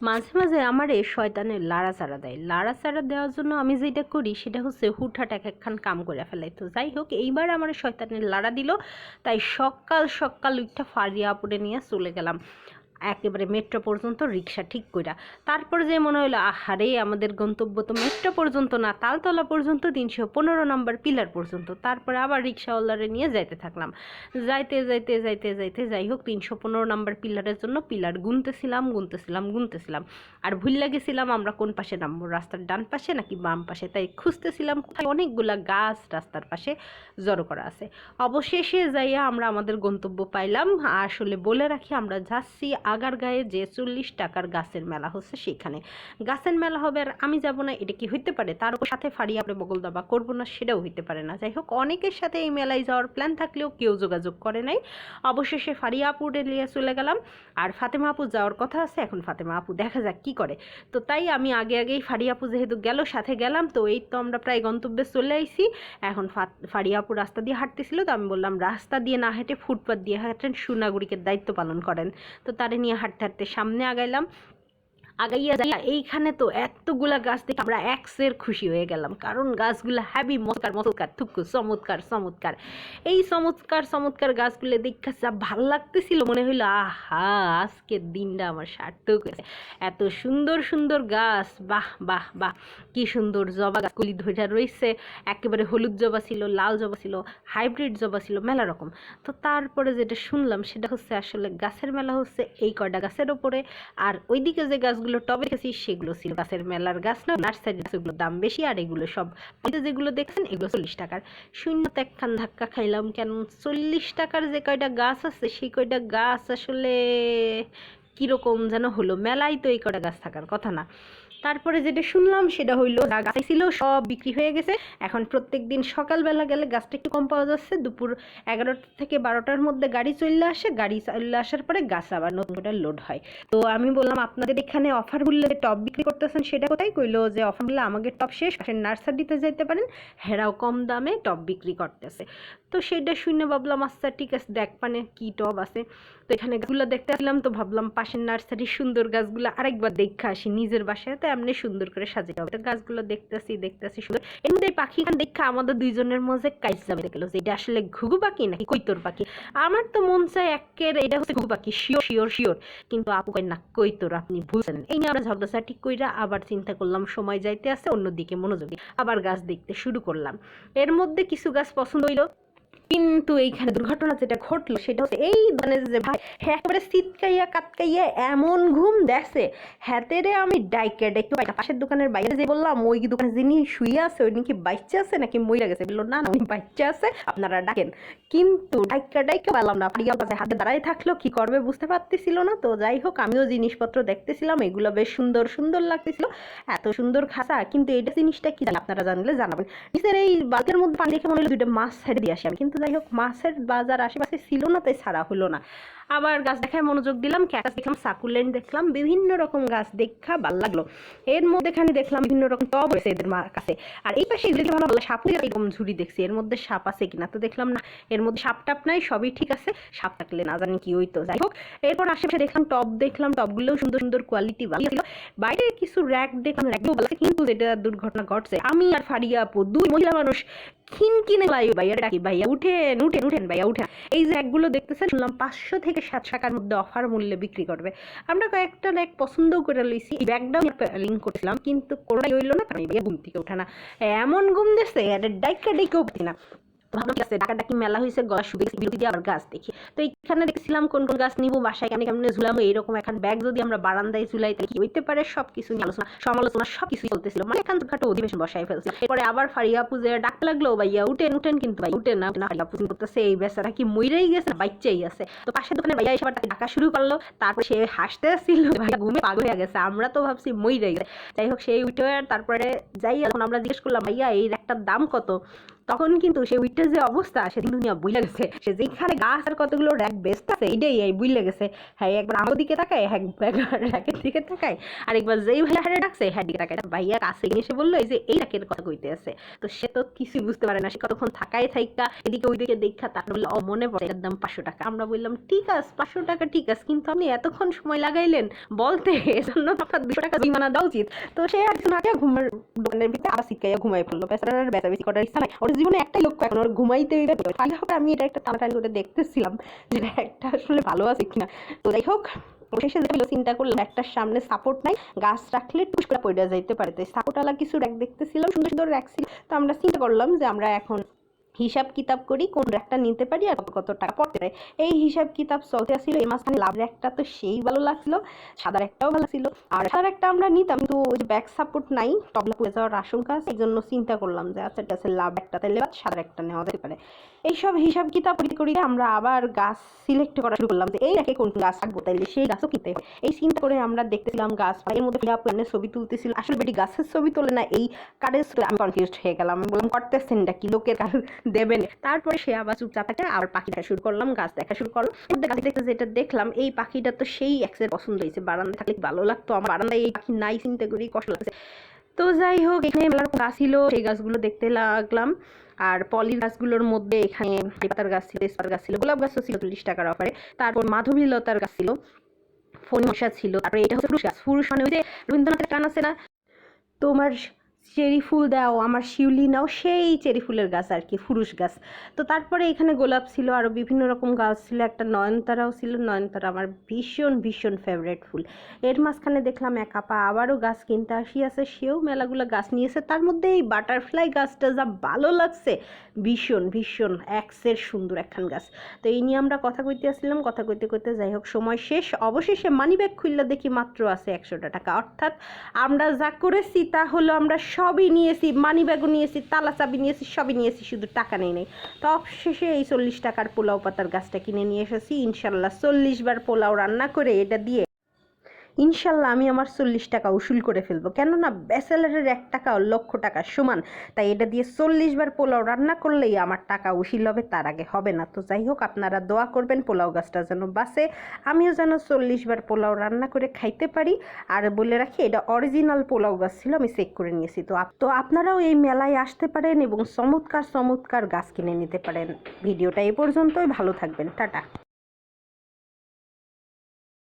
মাঝে মাঝে আমার এই শয়তানের লাড়াচাড়া দেয়। লাড়াচাড়া দেওয়ার জন্য আমি যেটা করি সেটা হচ্ছে হুটহাট এক একখান কাম করে ফেলাই। তো যাই হোক, এইবার আমার শয়তানের লাড়া দিল, তাই সকাল সকাল উঠটা ফারিয়া আপুরে নিয়ে চলে গেলাম একেবারে মেট্রো পর্যন্ত রিক্সা ঠিক কইরা। তারপর যে মনে হলো আহারে আমাদের গন্তব্য তো মেট্রো পর্যন্ত না, তালতলা পর্যন্ত, 315 নম্বর পিলার পর্যন্ত। তারপরে আবার রিক্সাওয়ালারে নিয়ে যাইতে থাকলাম, যাইতে যাইতে যাইতে যাইতে যাই হোক 315 নম্বর পিলারের জন্য পিলার গুনতেছিলাম আর ভুল গেছিলাম আমরা কোন পাশে নামবো, রাস্তার ডান পাশে নাকি বাম পাশে। তাই খুঁজতেছিলাম কোথায় অনেকগুলা গাছ রাস্তার পাশে জড়ো করা আছে। অবশেষে যাইয়া আমরা আমাদের গন্তব্য পাইলাম। আসলে বলে রাখি, আমরা যাচ্ছি আগারগাঁয়ে যে 40 টাকার গাছের মেলা হচ্ছে সেখানে। গাছের মেলা হবে আর আমি যাব না, এটা কি হইতে পারে? তার সাথে ফাড়ি আমরা বগল দাবা করবো না, সেটাও হইতে পারে না। যাই হোক, অনেকের সাথে এই মেলায় যাওয়ার প্ল্যান থাকলেও কেউ যোগাযোগ করে নাই। অবশেষে ফারিয়া আপুরে নিয়ে চলে গেলাম। আর ফাতেমা আপু যাওয়ার কথা আছে, এখন ফাতেমা আপু দেখা যাক কি করে। তো তাই আমি আগেই ফারিয়া আপু যেহেতু গেল সাথে গেলাম, তো এই তো আমরা প্রায় গন্তব্যে চলে আইছি। এখন ফারিয়া আপু রাস্তা দিয়ে হাঁটতেছিল, তো আমি বললাম রাস্তা দিয়ে না হেঁটে ফুটপাত দিয়ে হাঁটেন, সুনাগরিকের দায়িত্ব পালন করেন। তো তারে নিয়ে হাঁটতে হাঁটতে সামনে আগাইলাম। আগাইয়া যাইয়া এইখানে তো এতগুলা গাছ দেখে আমরা একসের খুশি হয়ে গেলাম, কারণ গাছগুলা হ্যাভি মতকার থুকু চমৎকার। এই চমৎকার গাছগুলো দেখে যা ভাল লাগতেছিল, মনে হইলো আহা আজকের দিনটা আমার সার্থক হয়েছে। এত সুন্দর গাছ, বাহ কি সুন্দর জবা গাছ কলি ধরে রয়েছে। একেবারে হলুদ জবা ছিল, লাল জবা ছিল, হাইব্রিড জবা ছিল, মেলা রকম। তো তারপরে যেটা শুনলাম সেটা হচ্ছে আসলে গাছের মেলা হচ্ছে এই কয়টা গাছের ওপরে, আর ওইদিকে যে গাছগুলো টবে রেখেছি সেগুলো ছিল গাছের মেলার গাছ না, নার্সারি গাছগুলোর দাম বেশি। আর এগুলো সব যেগুলো দেখছেন এগুলো 40 টাকার। শূন্যতে একখান ধাক্কা খাইলাম, কেন 40 টাকার যে কয়টা গাছ আছে সেই কয়টা গাছ আসলে কিরকম যেন হলো। মেলায় তো এই কয়টা গাছ থাকার কথা না। তারপরে যেটা শুনলাম সেটা হইলো যা গাছ ছিল সব বিক্রি হয়ে গেছে। এখন প্রত্যেক দিন সকালবেলা গেলে গাছটা একটু কম পাওয়া যাচ্ছে, দুপুর 11টা থেকে 12টার মধ্যে গাড়ি চলে আসে, গাড়ি চলে আসার পরে গাছ আবার নতুন করে লোড হয়। তো আমি বললাম আপনাদের এখানে অফারগুলো যে টব বিক্রি করতেছেন সেটা কোথায়? কইলো যে অফারগুলো আমাদের টব শেষ, পাশের নার্সারিতে যাইতে পারেন, হেরাও কম দামে টব বিক্রি করতেছে। তো সেটা শুনে ভাবলাম আচ্ছা ঠিক আছে, দেখ পানে কি টব আছে। তো এখানে গাছগুলো দেখতে আসলাম, তো ভাবলাম পাশের নার্সারির সুন্দর গাছগুলো আরেকবার দেখে আসি নিজের বাসায়, তো এমনি সুন্দর করে সাজিয়ে হবে। গাছগুলো দেখতেছি সুন্দর। এর মধ্যে পাখি খান দেখা আমাদের দুইজনের মধ্যে কাইজ যাবে গেল যে এটা আসলে ঘুঘু পাখি নাকি কৈতর পাখি। আমার তো মন চায় একের এটা হচ্ছে ঘুঘু পাখি, শিওর। কিন্তু আপু কই না কৈতর, আপনি ভুলছেন। এই নিয়ে আমরা ঝগড়াঝাটি কইরা আবার চিন্তা করলাম সময় যাইতে আছে, অন্যদিকে মনোযোগী আবার গাছ দেখতে শুরু করলাম। এর মধ্যে কিছু গাছ পছন্দ হইলো, কিন্তু এইখানে দুর্ঘটনা যেটা ঘটলো সেটা হচ্ছে এই মানে যে ভাই একেবারে চিৎকাইয়া কাতকাইয়া এমন ঘুম দেখছে, হাতেরে আমি ডাইকে পাশের দোকানের বাইরে যে বললাম ওই দোকানে যিনি শুয়ে আছে ওই নাকি বাচ্চা আছে নাকি মইরা গেছে, বললো না উনি বাচ্চা আছে আপনারা ডাকেন। কিন্তু ডাইকা পেলাম না, ফারিয়া কাছে হাতে দাঁড়ায় থাকলো, কি করবে বুঝতে পারতেছিল না। তো যাই হোক, আমিও জিনিসপত্র দেখতেছিলাম, এগুলো বেশ সুন্দর লাগতেছিল, এত সুন্দর খাঁচা। কিন্তু এইটা জিনিসটা কি আপনারা জানলে জানাবেন। নিচের এই বালকের মধ্যে পানি দেখে মনে হলো দুইটা মাছ ছেড়ে দিয়ে আসি আমি, কিন্তু যাই হোক মাছের বাজার আশেপাশে ছিল না, তাই ছাড়া হলো না। আবার গাছ দেখায় মনোযোগ দিলাম, ক্যাকটাস দেখলাম, সাকুলেন্ট দেখলাম, বিভিন্ন রকম গাছ দেখা ভালো লাগলো। এর মধ্যে এখানে দেখলাম বিভিন্ন রকম টব রয়েছে এদের কাছে। আর এই পাশে ভালো সাপ এরকম ঝুড়ি দেখছি, এর মধ্যে সাপ আছে কিনা, তো দেখলাম না, এর মধ্যে সাপ টাপ নাই, সবই ঠিক আছে। সাপ থাকলে না জানি কি হইতো। যাই হোক, এরপর আশেপাশে দেখলাম টবগুলোও সুন্দর কোয়ালিটি ভালো ছিল। বাইরে কিছু র্যাক দেখলাম, র্যাকগুলো ভালো, কিন্তু যেটা দুর্ঘটনা ঘটছে আমি আর ফারিয়া আপু দুই মহিলা মানুষ খিনকিনে ভাইয়া ডাকি, ভাইয়া উঠেন ভাইয়া উঠেন। এই যে র্যাকগুলো দেখতেছেন, শুনলাম 500 থেকে 700 টাকার মধ্যে অফার মূল্যে বিক্রি করবে। আমরা কয়েকটা র্যাক পছন্দ করে লইছি, এই ব্যাগটাও লিঙ্ক করেছিলাম, কিন্তু কোনোটাই হইলো না, কারণ ভাইয়া ঘুম থেকে ওঠে না, এমন ঘুম দিচ্ছে ডাইকাও উঠি না। ভাবলাম ঠিক আছে, ডাকাডাকি মেলা হয়েছে, গলা শুকিয়ে গেছে, বিরতি দিয়ে আবার গাছ দেখি। তো এইখানে দেখছিলাম কোন গাছ নিবো, বাসায় কেমনে ঝুলামো, এইরকম এখন ব্যাগ যদি আমরা বারান্দায় ঝুলাই তাহলে কি হইতে পারে, সবকিছু নিয়ে সমালোচনা সবকিছু চলতেছিল, মানে এখান থেকে অধিবেশন বসায় ফেলছে। এরপরে আবার ফারিয়া পূজে ডাক লাগলো, ভাইয়া উঠেন, কিন্তু ভাই উঠেন না। ফারিয়া পূজন করতেছে, এই বেচারা কি মইরেই গেছে, বাচ্চাই আছে। তো পাশের দোকানে ভাইয়া এসে তাকে ডাকা শুরু করলো, তারপরে সে হাসতে আসছিল, ভাইয়া ঘুমে পাগল হয়ে গেছে, আমরা তো ভাবছি মইরেই গেছে। যাই হোক, সেই উঠে তারপরে যাই, এখন আমরা জিজ্ঞেস করলাম ভাইয়া এই একটার দাম কত? তখন কিন্তু সে উইটের যে অবস্থা সে দুনিয়া বুঝলে গেছে, সে যেখানে গাছ আর কতগুলো র্যাক বেস্ট আছে এইটাই এই বুঝলে গেছে। হ্যাঁ একবার আমার দিকে তাকায়, একবার র্যাকের দিকে তাকায়, আর একবার যেই ভাইয়া হারে ডাকছে হ্যাঁ দিকে তাকায়। ভাইয়া কাছে এসে বললো এই যে এই র্যাকের কথা কইতে আছে। তো সে তো কিছুই বুঝতে পারে না, সে কতক্ষণ থাকায় থাইকা এদিকে ওইদিকে দেখা, তারপর বললো মনে পড়ে এর দাম 500 টাকা। আমরা বললাম ঠিক আছে 500 টাকা ঠিক আছে, কিন্তু আপনি এতক্ষণ সময় লাগাইলেন বলতে, এজন্য আপনার 200 টাকা জরিমানা দেওয়া উচিত। তো সে আর কিছু না ঘুমার দোকানের ভিতরে আবার সিটকাইয়া ঘুমাই পড়লো। বেচারার বেচাবেচি করার ইচ্ছা নাই, ওর জীবনে একটাই লক্ষ্য এখন, ওর ঘুমাইতে তাহলে হবে। আমি এটা একটা টানাটানি করে দেখতেছিলাম যে একটা আসলে ভালো আছে কিনা। তো যাই হোক শেষে চিন্তা করলাম একটার সামনে সাপোর্ট নাই, গাছ রাখলে টুস করে পড়ে যাইতে পারে, তো সাপোর্টওয়ালা কিছু র্যাক দেখতেছিলাম, সুন্দর সুন্দর র্যাক ছিল। তো আমরা চিন্তা করলাম যে আমরা এখন হিসাব কিতাব করি কোন র্যাকটা নিতে পারি আর কত টাকা পড়তে পারে। এই হিসাব কিতাব চলতে আসছিল। এই মাঝখানে লাভ র্যাকটা তো সেই ভালো লাগছিল, সাদা র্যাকটাও ভালো ছিল। আর সাদা র্যাকটা আমরা নিতাম, কিন্তু ওই যে ব্যাক সাপোর্ট নাই, টবলা পড়ে যাওয়ার আশঙ্কা আছে, এই জন্য চিন্তা করলাম যে আচ্ছা ঠিক আছে লাভ একটা তাহলে সাদা র্যাকটা নেওয়া যেতে পারে। এইসব হিসাব কিতাব করি আমরা আবার গাছ সিলেক্ট করা শুরু করলাম যে এই র্যাকে কোন গাছ রাখবো, তাইলে সেই গাছও কিনতে হবে। এই চিন্তা করে আমরা দেখতেছিলাম গাছ, এর মধ্যে ছবি তুলতেছিল। আসলে বেটি গাছের ছবি তোলে না, এই কার্ডের আমি কনফিউজড হয়ে গেলাম। আমি বললাম করতেছেন কি লোকের কার্ড দেবেন। তারপরে সে আবার চুপচাপ থাকে, আবার পাখি দেখা শুরু করলাম, গাছ দেখা শুরু করলাম। গাছ দেখতে যেটা দেখলাম এই পাখিটা তো সেই এক্সের পছন্দ হয়েছে, বারান্দায় থাকলে ভালো লাগতো। আমার বারান্দায় এই পাখি নাই, চিন্তা করি কষ্ট লাগছে। তো যাই হোক এখানে মেলার গাছ ছিল, সেই গাছগুলো দেখতে লাগলাম। আর পলি গাছগুলোর মধ্যে এখানে পাতার গাছ ছিল, তেজপাতার গাছ ছিল, গোলাপ গাছও ছিল 40 টাকার অফারে। তারপর মাধবী লতার গাছ ছিল, ফোন মশা ছিল। তারপরে এটা হচ্ছে ফুরুষ গাছ। ফুরুষ মানে ওই যে রবীন্দ্রনাথের গান আছে না, তোমার চেরি ফুল দাও আমার শিউলি নাও, সেই চেরি ফুলের গাছ আর কি, ফুরুষ গাছ। তো তারপরে এখানে গোলাপ ছিল, আরও বিভিন্ন রকম গাছ ছিল, একটা নয়নতারাও ছিল। নয়নতারা আমার ভীষণ ভীষণ ফেভারেট ফুল। এর মাঝখানে দেখলাম এক আপা আবারও গাছ কিনতে আসিয়াছে, সেও মেলাগুলো গাছ নিয়েছে। তার মধ্যে এই বাটারফ্লাই গাছটা যা ভালো লাগছে, ভীষণ ভীষণ এক্সের সুন্দর একখান গাছ। তো এই নিয়ে আমরা কথা কইতে আসছিলাম, কথা কইতে কইতে যাই হোক সময় শেষ। অবশেষে মানি ব্যাগ খুললে দেখি মাত্র আছে 100 টাকা। অর্থাৎ আমরা যা করেছি তা হলো আমরা সবই নিয়েছি, মানি ব্যাগও নিয়েছি, তালা চাবি নিয়েছি, সবই নিয়েছি, শুধু টাকা নেই নাই। তো অবশেষে এই 40 টাকার পোলাও পাতার গাছটা কিনে নিয়ে এসেছি। ইনশাল্লাহ 40 বার পোলাও রান্না করে এটা দিয়ে ইনশাল্লাহ আমি আমার 40 টাকা উসুল করে ফেলবো। কেননা ব্যাচেলারের 1 টাকা লক্ষ টাকার সমান, তাই এটা দিয়ে 40 বার পোলাও রান্না করলেই আমার টাকা উসিল হবে, তার আগে হবে না। তো যাই হোক আপনারা দোয়া করবেন পোলাও গাছটা যেন বাঁচে, আমিও যেন 40 বার পোলাও রান্না করে খাইতে পারি। আর বলে রাখি এটা অরিজিনাল পোলাও গাছ ছিল, আমি চেক করে নিয়েছি। তো আপনারাও এই মেলায় আসতে পারেন এবং চমৎকার চমৎকার গাছ কিনে নিতে পারেন। ভিডিওটা এই পর্যন্তই, ভালো থাকবেন, টাটা।